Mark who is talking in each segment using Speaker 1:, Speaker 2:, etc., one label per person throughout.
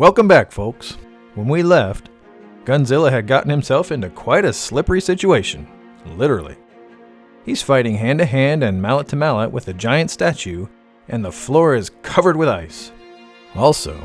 Speaker 1: Welcome back, folks. When we left, Gunzilla had gotten himself into quite a slippery situation, literally. He's fighting hand-to-hand and mallet-to-mallet with a giant statue, and the floor is covered with ice. Also,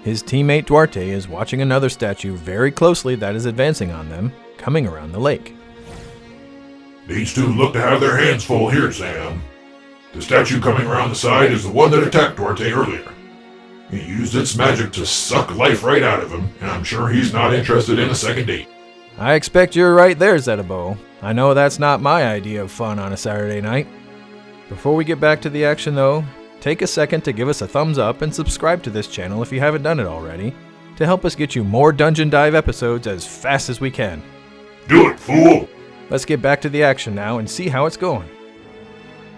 Speaker 1: his teammate Duarte is watching another statue very closely that is advancing on them, coming around the lake.
Speaker 2: These two look to have their hands full here, Sam. The statue coming around the side is the one that attacked Duarte earlier. He used its magic to suck life right out of him, and I'm sure he's not interested in a second date.
Speaker 1: I expect you're right there, Zetabo. I know that's not my idea of fun on a Saturday night. Before we get back to the action though, take a second to give us a thumbs up and subscribe to this channel if you haven't done it already, to help us get you more Dungeon Dive episodes as fast as we can.
Speaker 2: Do it, fool!
Speaker 1: Let's get back to the action now and see how it's going.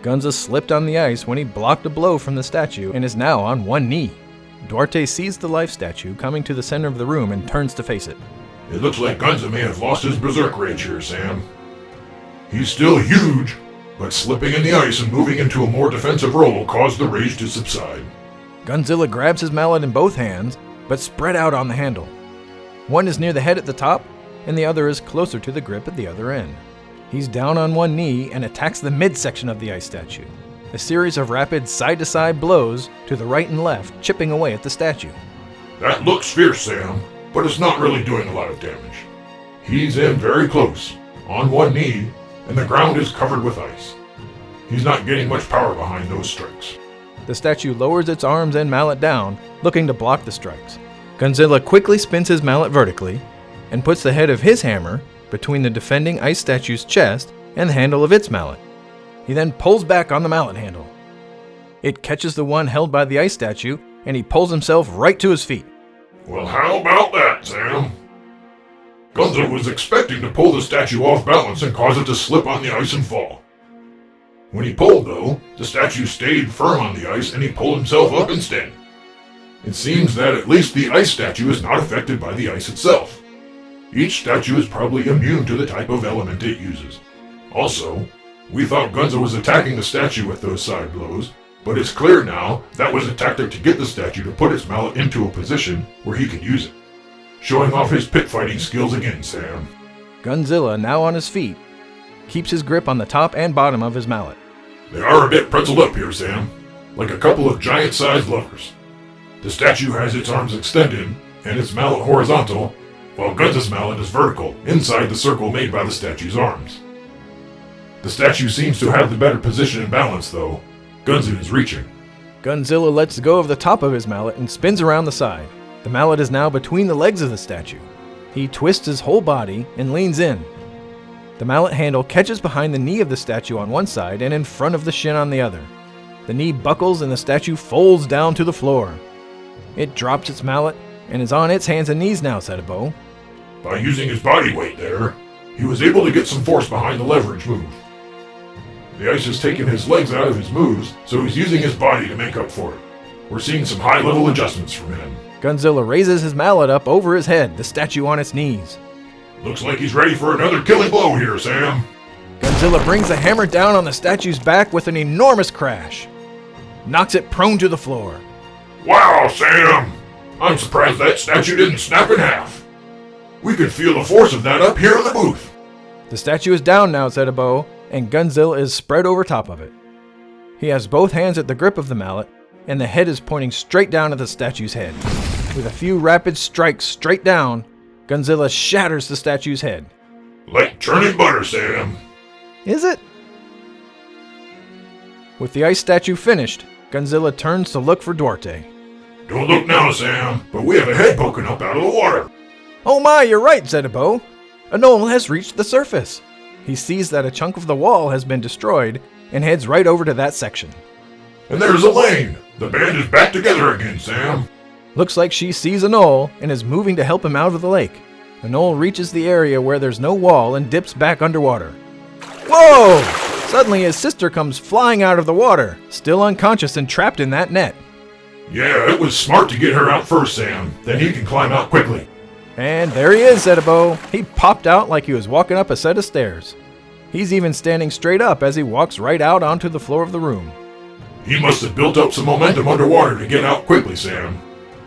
Speaker 1: Gunza slipped on the ice when he blocked a blow from the statue and is now on one knee. Duarte sees the life statue coming to the center of the room and turns to face it.
Speaker 2: It looks like Gunza may have lost his berserk rage here, Sam. He's still huge, but slipping in the ice and moving into a more defensive role caused the rage to subside.
Speaker 1: Gunzilla grabs his mallet in both hands, but spread out on the handle. One is near the head at the top, and the other is closer to the grip at the other end. He's down on one knee and attacks the midsection of the ice statue. A series of rapid side-to-side blows to the right and left, chipping away at the statue.
Speaker 2: That looks fierce, Sam, but it's not really doing a lot of damage. He's in very close, on one knee, and the ground is covered with ice. He's not getting much power behind those strikes.
Speaker 1: The statue lowers its arms and mallet down, looking to block the strikes. Gunzilla quickly spins his mallet vertically and puts the head of his hammer between the defending ice statue's chest and the handle of its mallet. He then pulls back on the mallet handle. It catches the one held by the ice statue, and he pulls himself right to his feet.
Speaker 2: Well, how about that, Sam? Gunza was expecting to pull the statue off balance and cause it to slip on the ice and fall. When he pulled, though, the statue stayed firm on the ice and he pulled himself up instead. It seems that at least the ice statue is not affected by the ice itself. Each statue is probably immune to the type of element it uses. Also, we thought Gunza was attacking the statue with those side blows, but it's clear now that was a tactic to get the statue to put its mallet into a position where he could use it. Showing off his pit fighting skills again, Sam.
Speaker 1: Gunzilla, now on his feet, keeps his grip on the top and bottom of his mallet.
Speaker 2: They are a bit pretzeled up here, Sam, like a couple of giant-sized lovers. The statue has its arms extended and its mallet horizontal, while Gunza's mallet is vertical inside the circle made by the statue's arms. The statue seems to have the better position and balance, though. Gunza is reaching.
Speaker 1: Gunzilla lets go of the top of his mallet and spins around the side. The mallet is now between the legs of the statue. He twists his whole body and leans in. The mallet handle catches behind the knee of the statue on one side and in front of the shin on the other. The knee buckles and the statue folds down to the floor. It drops its mallet and is on its hands and knees now, Zetabo.
Speaker 2: By using his body weight there, he was able to get some force behind the leverage move. The ice has taken his legs out of his moves, so he's using his body to make up for it. We're seeing some high-level adjustments from him.
Speaker 1: Gunzilla raises his mallet up over his head, the statue on its knees.
Speaker 2: Looks like he's ready for another killing blow here, Sam.
Speaker 1: Gunzilla brings the hammer down on the statue's back with an enormous crash. Knocks it prone to the floor.
Speaker 2: Wow, Sam! I'm surprised that statue didn't snap in half. We could feel the force of that up here in the booth.
Speaker 1: The statue is down now, Zetabo, and Gunzilla is spread over top of it. He has both hands at the grip of the mallet, and the head is pointing straight down at the statue's head. With a few rapid strikes straight down, Gunzilla shatters the statue's head.
Speaker 2: Like churning butter, Sam.
Speaker 1: Is it? With the ice statue finished, Gunzilla turns to look for Duarte.
Speaker 2: Don't look now, Sam, but we have a head poking up out of the water.
Speaker 1: Oh my, you're right, Zetabo. Anole has reached the surface. He sees that a chunk of the wall has been destroyed and heads right over to that section.
Speaker 2: And there's Elaine. The band is back together again, Sam.
Speaker 1: Looks like she sees Anole and is moving to help him out of the lake. Anole reaches the area where there's no wall and dips back underwater. Whoa! Suddenly his sister comes flying out of the water, still unconscious and trapped in that net.
Speaker 2: Yeah, it was smart to get her out first, Sam. Then he can climb out quickly.
Speaker 1: And there he is, Zetabo. He popped out like he was walking up a set of stairs. He's even standing straight up as he walks right out onto the floor of the room.
Speaker 2: He must have built up some momentum underwater to get out quickly, Sam.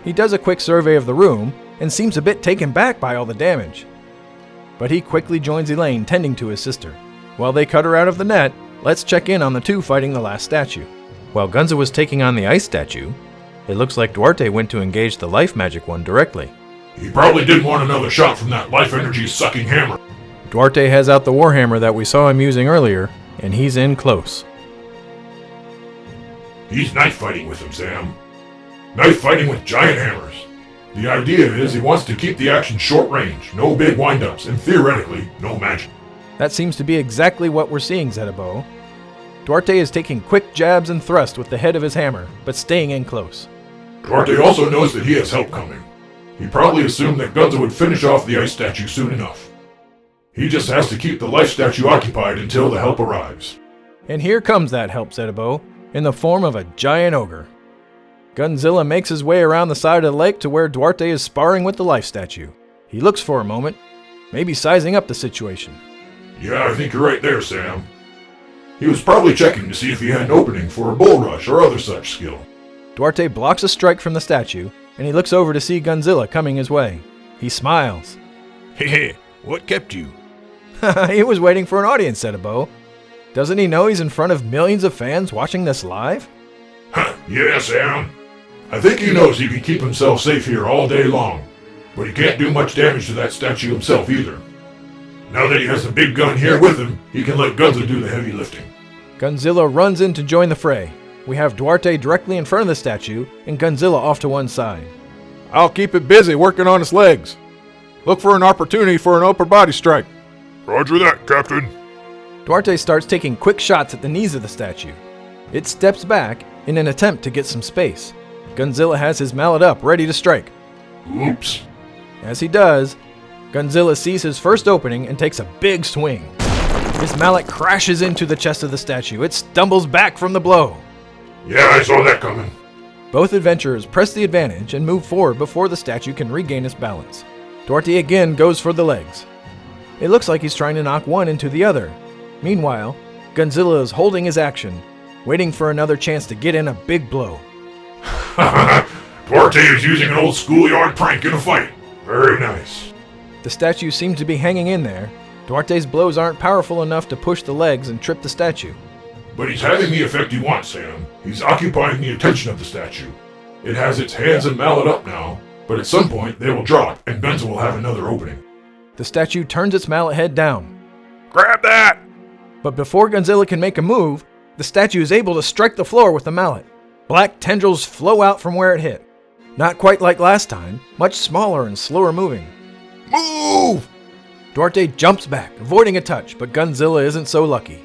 Speaker 1: He does a quick survey of the room and seems a bit taken back by all the damage. But he quickly joins Elaine tending to his sister. While they cut her out of the net, let's check in on the two fighting the last statue. While Gunza was taking on the ice statue, it looks like Duarte went to engage the life magic one directly.
Speaker 2: He probably didn't want another shot from that life energy sucking hammer.
Speaker 1: Duarte has out the warhammer that we saw him using earlier, and he's in close.
Speaker 2: He's knife fighting with him, Sam. Knife fighting with giant hammers. The idea is he wants to keep the action short range, no big wind-ups, and theoretically, no magic.
Speaker 1: That seems to be exactly what we're seeing, Zetabo. Duarte is taking quick jabs and thrusts with the head of his hammer, but staying in close.
Speaker 2: Duarte also knows that he has help coming. He probably assumed that Gunza would finish off the ice statue soon enough. He just has to keep the life statue occupied until the help arrives.
Speaker 1: And here comes that help, Zetabo, in the form of a giant ogre. Gunzilla makes his way around the side of the lake to where Duarte is sparring with the life statue. He looks for a moment, maybe sizing up the situation.
Speaker 2: Yeah, I think you're right there, Sam. He was probably checking to see if he had an opening for a bull rush or other such skill.
Speaker 1: Duarte blocks a strike from the statue, and he looks over to see Gunzilla coming his way. He smiles.
Speaker 2: Hey, what kept you?
Speaker 1: He was waiting for an audience, Zetabo. Doesn't he know he's in front of millions of fans watching this live?
Speaker 2: Yeah, Sam. I think he knows he can keep himself safe here all day long, but he can't do much damage to that statue himself either. Now that he has a big gun here with him, he can let Gunza do the heavy lifting.
Speaker 1: Gunzilla runs in to join the fray. We have Duarte directly in front of the statue, and Gunzilla off to one side.
Speaker 3: I'll keep it busy working on its legs. Look for an opportunity for an upper body strike.
Speaker 2: Roger that, Captain.
Speaker 1: Duarte starts taking quick shots at the knees of the statue. It steps back in an attempt to get some space. Gunzilla has his mallet up, ready to strike.
Speaker 2: Oops.
Speaker 1: As he does, Gunzilla sees his first opening and takes a big swing. His mallet crashes into the chest of the statue. It stumbles back from the blow.
Speaker 2: Yeah, I saw that coming.
Speaker 1: Both adventurers press the advantage and move forward before the statue can regain its balance. Duarte again goes for the legs. It looks like he's trying to knock one into the other. Meanwhile, Gunzilla is holding his action, waiting for another chance to get in a big blow.
Speaker 2: Duarte is using an old schoolyard prank in a fight. Very nice.
Speaker 1: The statue seems to be hanging in there. Duarte's blows aren't powerful enough to push the legs and trip the statue.
Speaker 2: But he's having the effect he wants, Sam. He's occupying the attention of the statue. It has its hands and mallet up now, but at some point they will drop and Gunza will have another opening.
Speaker 1: The statue turns its mallet head down.
Speaker 2: Grab that!
Speaker 1: But before Gunzilla can make a move, the statue is able to strike the floor with the mallet. Black tendrils flow out from where it hit. Not quite like last time, much smaller and slower moving.
Speaker 2: Move!
Speaker 1: Duarte jumps back, avoiding a touch, but Gunzilla isn't so lucky.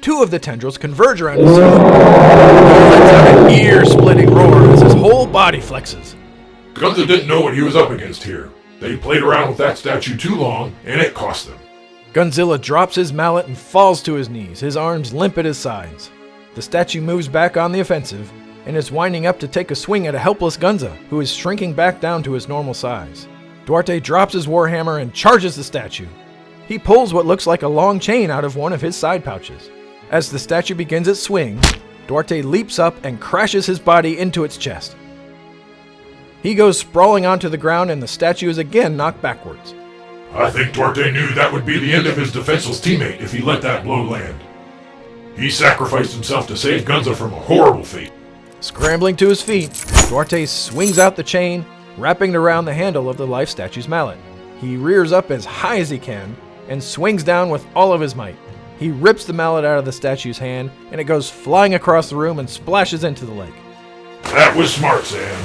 Speaker 1: Two of the tendrils converge around his feet. He lets out an ear-splitting roar as his whole body flexes.
Speaker 2: Gunza didn't know what he was up against here. They played around with that statue too long, and it cost them.
Speaker 1: Gunzilla drops his mallet and falls to his knees, his arms limp at his sides. The statue moves back on the offensive, and is winding up to take a swing at a helpless Gunza, who is shrinking back down to his normal size. Duarte drops his warhammer and charges the statue. He pulls what looks like a long chain out of one of his side pouches. As the statue begins its swing, Duarte leaps up and crashes his body into its chest. He goes sprawling onto the ground and the statue is again knocked backwards.
Speaker 2: I think Duarte knew that would be the end of his defenseless teammate if he let that blow land. He sacrificed himself to save Gunza from a horrible fate.
Speaker 1: Scrambling to his feet, Duarte swings out the chain, wrapping it around the handle of the life statue's mallet. He rears up as high as he can and swings down with all of his might. He rips the mallet out of the statue's hand and it goes flying across the room and splashes into the lake.
Speaker 2: That was smart, Sam.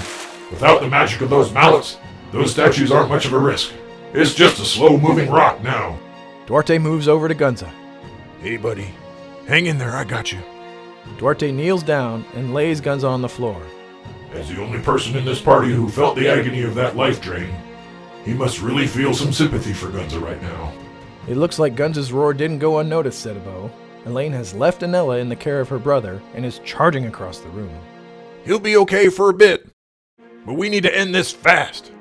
Speaker 2: Without the magic of those mallets, those statues aren't much of a risk. It's just a slow-moving rock now.
Speaker 1: Duarte moves over to Gunza.
Speaker 3: Hey, buddy. Hang in there, I got you.
Speaker 1: Duarte kneels down and lays Gunza on the floor.
Speaker 2: As the only person in this party who felt the agony of that life drain, he must really feel some sympathy for Gunza right now.
Speaker 1: It looks like Gunza's roar didn't go unnoticed, Zetabo. Elaine has left Anela in the care of her brother and is charging across the room.
Speaker 3: He'll be okay for a bit, but we need to end this fast.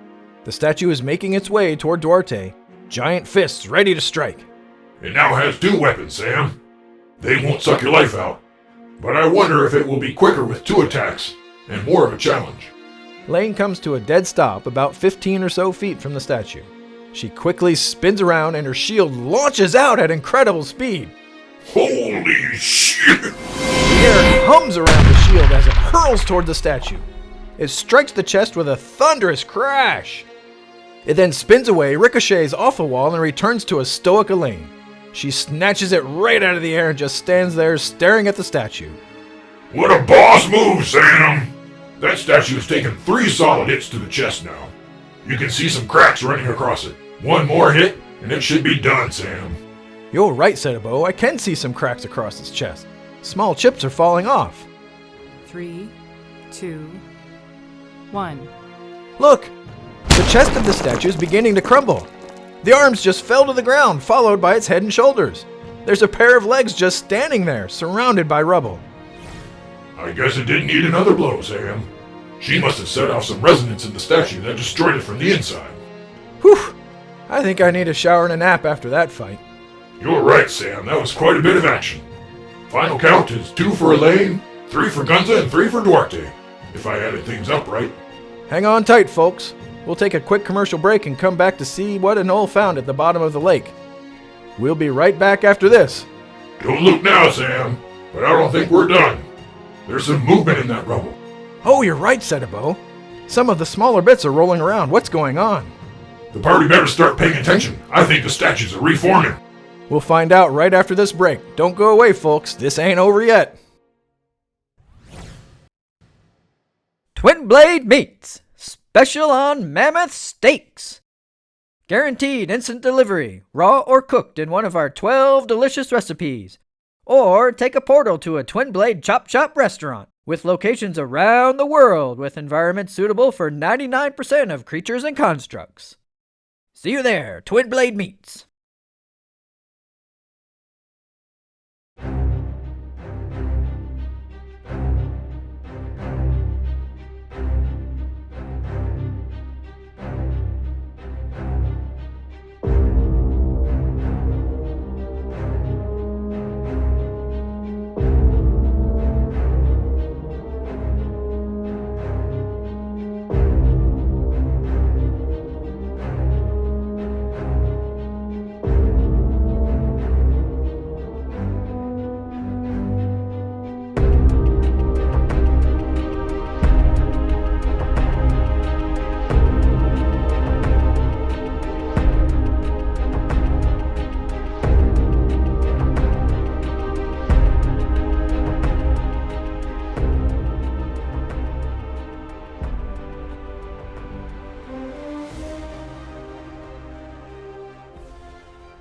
Speaker 1: The statue is making its way toward Duarte, giant fists ready to strike.
Speaker 2: It now has two weapons, Sam. They won't suck your life out, but I wonder if it will be quicker with two attacks and more of a challenge.
Speaker 1: Lane comes to a dead stop about 15 or so feet from the statue. She quickly spins around and her shield launches out at incredible speed.
Speaker 2: Holy shit!
Speaker 1: The air hums around the shield as it hurls toward the statue. It strikes the chest with a thunderous crash. It then spins away, ricochets off the wall, and returns to a stoic Elaine. She snatches it right out of the air and just stands there staring at the statue.
Speaker 2: What a boss move, Sam! That statue has taken 3 solid hits to the chest now. You can see some cracks running across it. One more hit, and it should be done, Sam.
Speaker 1: You're right, Setabo. I can see some cracks across its chest. Small chips are falling off.
Speaker 4: 3, 2, 1.
Speaker 1: Look! The chest of the statue is beginning to crumble. The arms just fell to the ground, followed by its head and shoulders. There's a pair of legs just standing there, surrounded by rubble.
Speaker 2: I guess it didn't need another blow, Sam. She must have set off some resonance in the statue that destroyed it from the inside.
Speaker 1: Whew! I think I need a shower and a nap after that fight.
Speaker 2: You're right, Sam. That was quite a bit of action. Final count is 2 for Elaine, 3 for Gunza, and 3 for Duarte, if I added things up right.
Speaker 1: Hang on tight, folks. We'll take a quick commercial break and come back to see what Anole found at the bottom of the lake. We'll be right back after this.
Speaker 2: Don't look now, Sam, but I don't think we're done. There's some movement in that rubble.
Speaker 1: Oh, you're right, Setabo. Some of the smaller bits are rolling around. What's going on?
Speaker 2: The party better start paying attention. I think the statues are reforming.
Speaker 1: We'll find out right after this break. Don't go away, folks. This ain't over yet.
Speaker 5: Twin Blade Meats. Special on mammoth steaks. Guaranteed instant delivery, raw or cooked in one of our 12 delicious recipes. Or take a portal to a Twin Blade Chop Chop restaurant with locations around the world with environments suitable for 99% of creatures and constructs. See you there, Twin Blade Meats.